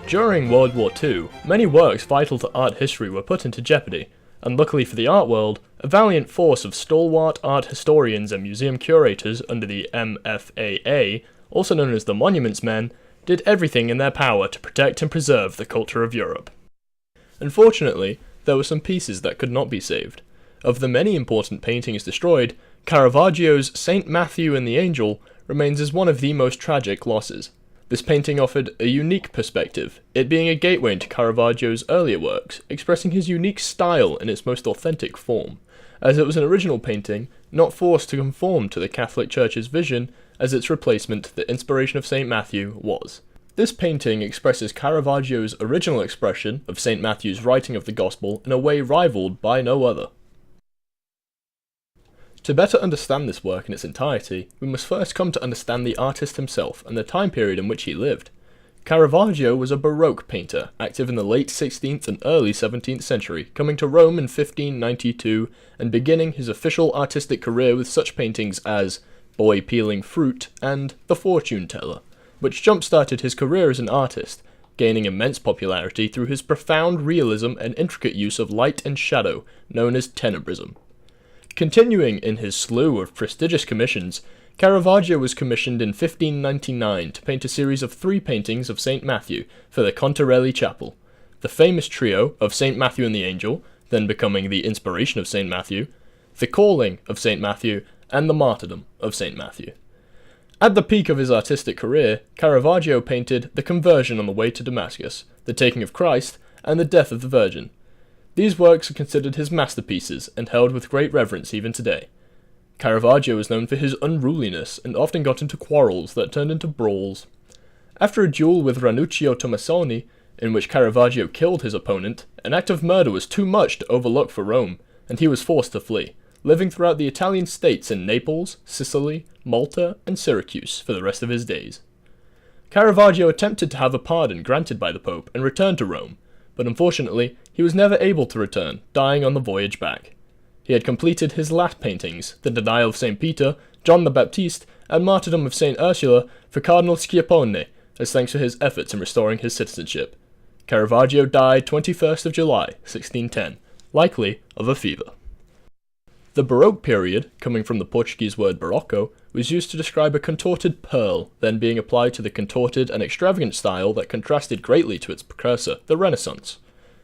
During World War II, many works vital to art history were put into jeopardy, and luckily for the art world, a valiant force of stalwart art historians and museum curators under the MFAA, also known as the Monuments Men, did everything in their power to protect and preserve the culture of Europe. Unfortunately, there were some pieces that could not be saved. Of the many important paintings destroyed, Caravaggio's St. Matthew and the Angel remains as one of the most tragic losses. This painting offered a unique perspective, it being a gateway into Caravaggio's earlier works, expressing his unique style in its most authentic form, as it was an original painting, not forced to conform to the Catholic Church's vision, as its replacement, the Inspiration of St. Matthew, was. This painting expresses Caravaggio's original expression of St. Matthew's writing of the Gospel in a way rivaled by no other. To better understand this work in its entirety, we must first come to understand the artist himself and the time period in which he lived. Caravaggio was a Baroque painter, active in the late 16th and early 17th century, coming to Rome in 1592 and beginning his official artistic career with such paintings as Boy Peeling Fruit and The Fortune Teller, which jump-started his career as an artist, gaining immense popularity through his profound realism and intricate use of light and shadow, known as tenebrism. Continuing in his slew of prestigious commissions, Caravaggio was commissioned in 1599 to paint a series of 3 paintings of St. Matthew for the Contarelli Chapel. The famous trio of St. Matthew and the Angel, then becoming the Inspiration of St. Matthew, the Calling of St. Matthew, and the Martyrdom of St. Matthew. At the peak of his artistic career, Caravaggio painted The Conversion on the Way to Damascus, The Taking of Christ, and The Death of the Virgin. These works are considered his masterpieces and held with great reverence even today. Caravaggio was known for his unruliness and often got into quarrels that turned into brawls. After a duel with Ranuccio Tomassoni, in which Caravaggio killed his opponent, an act of murder was too much to overlook for Rome, and he was forced to flee, living throughout the Italian states in Naples, Sicily, Malta, and Syracuse for the rest of his days. Caravaggio attempted to have a pardon granted by the Pope and returned to Rome, but unfortunately, he was never able to return, dying on the voyage back. He had completed his last paintings, The Denial of St. Peter, John the Baptist, and Martyrdom of St. Ursula, for Cardinal Schiappone, as thanks for his efforts in restoring his citizenship. Caravaggio died 21st of July, 1610, likely of a fever. The Baroque period, coming from the Portuguese word barocco, was used to describe a contorted pearl, then being applied to the contorted and extravagant style that contrasted greatly to its precursor, the Renaissance.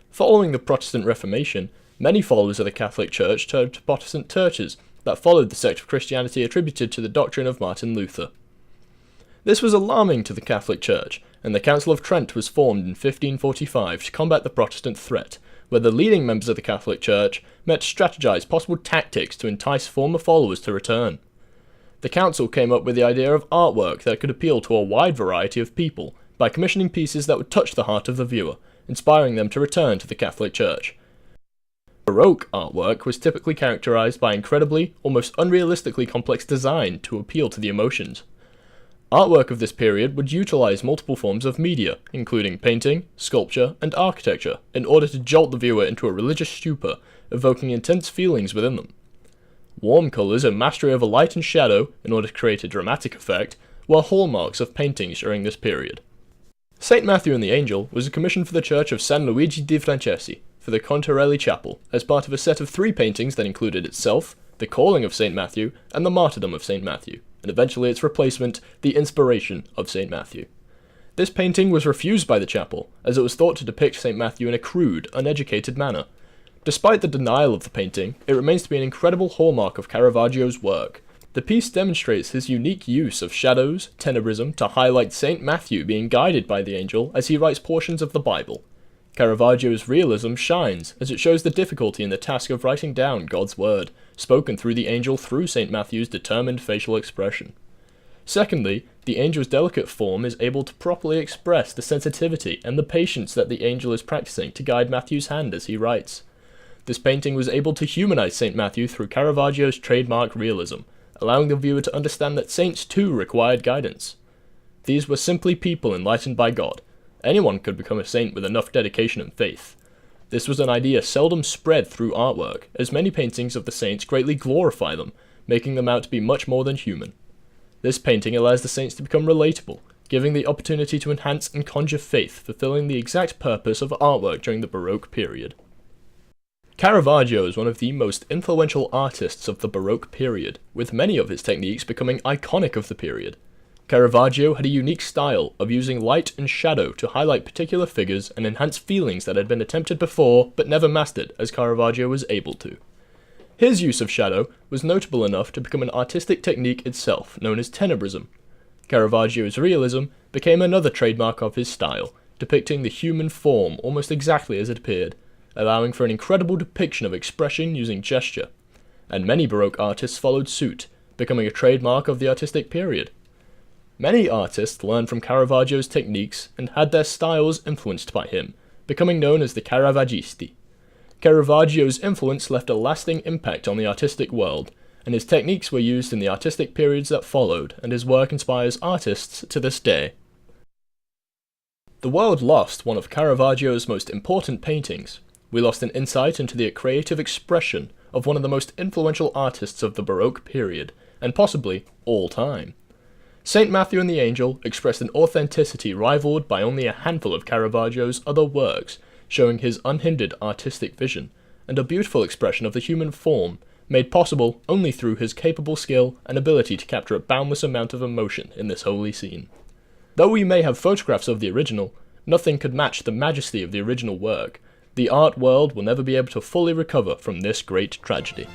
Following the Protestant Reformation, many followers of the Catholic Church turned to Protestant churches that followed the sect of Christianity attributed to the doctrine of Martin Luther. This was alarming to the Catholic Church, and the Council of Trent was formed in 1545 to combat the Protestant threat, where the leading members of the Catholic Church met to strategize possible tactics to entice former followers to return. The council came up with the idea of artwork that could appeal to a wide variety of people by commissioning pieces that would touch the heart of the viewer, inspiring them to return to the Catholic Church. Baroque artwork was typically characterized by incredibly, almost unrealistically complex design to appeal to the emotions. Artwork of this period would utilize multiple forms of media, including painting, sculpture, and architecture, in order to jolt the viewer into a religious stupor, evoking intense feelings within them. Warm colours and mastery over light and shadow, in order to create a dramatic effect, were hallmarks of paintings during this period. St. Matthew and the Angel was a commission for the Church of San Luigi di Franceschi, for the Contarelli Chapel, as part of a set of 3 paintings that included itself, the Calling of St. Matthew, and the Martyrdom of St. Matthew, and eventually its replacement, the Inspiration of St. Matthew. This painting was refused by the chapel, as it was thought to depict St. Matthew in a crude, uneducated manner. Despite the denial of the painting, it remains to be an incredible hallmark of Caravaggio's work. The piece demonstrates his unique use of shadows, tenebrism, to highlight St. Matthew being guided by the angel as he writes portions of the Bible. Caravaggio's realism shines, as it shows the difficulty in the task of writing down God's word, spoken through the angel through St. Matthew's determined facial expression. Secondly, the angel's delicate form is able to properly express the sensitivity and the patience that the angel is practicing to guide Matthew's hand as he writes. This painting was able to humanize St. Matthew through Caravaggio's trademark realism, allowing the viewer to understand that saints too required guidance. These were simply people enlightened by God. Anyone could become a saint with enough dedication and faith. This was an idea seldom spread through artwork, as many paintings of the saints greatly glorify them, making them out to be much more than human. This painting allows the saints to become relatable, giving the opportunity to enhance and conjure faith, fulfilling the exact purpose of artwork during the Baroque period. Caravaggio is one of the most influential artists of the Baroque period, with many of his techniques becoming iconic of the period. Caravaggio had a unique style of using light and shadow to highlight particular figures and enhance feelings that had been attempted before but never mastered as Caravaggio was able to. His use of shadow was notable enough to become an artistic technique itself, known as tenebrism. Caravaggio's realism became another trademark of his style, depicting the human form almost exactly as it appeared, allowing for an incredible depiction of expression using gesture, and many Baroque artists followed suit, becoming a trademark of the artistic period. Many artists learned from Caravaggio's techniques and had their styles influenced by him, becoming known as the Caravaggisti. Caravaggio's influence left a lasting impact on the artistic world, and his techniques were used in the artistic periods that followed, and his work inspires artists to this day. The world lost one of Caravaggio's most important paintings. We lost an insight into the creative expression of one of the most influential artists of the Baroque period, and possibly all time. St. Matthew and the Angel expressed an authenticity rivaled by only a handful of Caravaggio's other works, showing his unhindered artistic vision, and a beautiful expression of the human form, made possible only through his capable skill and ability to capture a boundless amount of emotion in this holy scene. Though we may have photographs of the original, nothing could match the majesty of the original work. The art world will never be able to fully recover from this great tragedy.